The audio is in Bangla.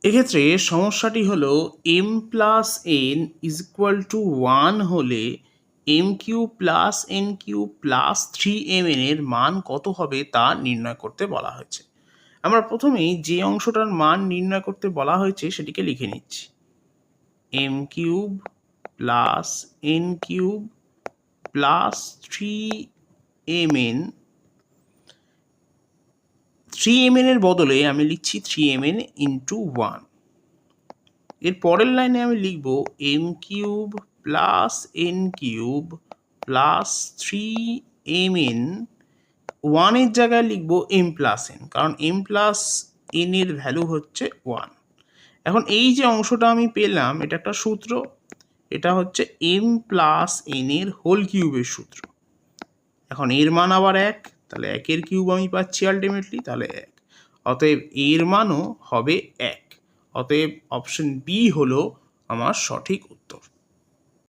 এক্ষেত্রে সমস্যাটি হলো m plus n is equal to 1 হলে m cube plus n cube plus 3mn এর মান কত হবে তা নির্ণয় করতে বলা হয়েছে। আমরা প্রথমেই যে অংশটার মান নির্ণয় করতে বলা হয়েছে সেটিকে লিখে নিচ্ছি। m cube plus n cube plus 3mn, 3mn এর বদলে আমি লিখছি 3mn ইন্টু 1। এর পরের লাইনে আমি লিখব m cube plus n cube plus 3mn, 1 এর জায়গায় লিখব m প্লাস n, কারণ m প্লাস n এর ভ্যালু হচ্ছে 1। এখন এই যে অংশটা আমি পেলাম এটা একটা সূত্র, এটা হচ্ছে m প্লাস n এর হোল কিউবের সূত্র। এখন এর মান আবার 1, তাহলে 1 এর কিউব আমি পাচ্ছি আলটিমেটলি, তাহলে 1, অতএব এর মানও হবে 1। অতএব অপশন বি হলো আমার সঠিক উত্তর।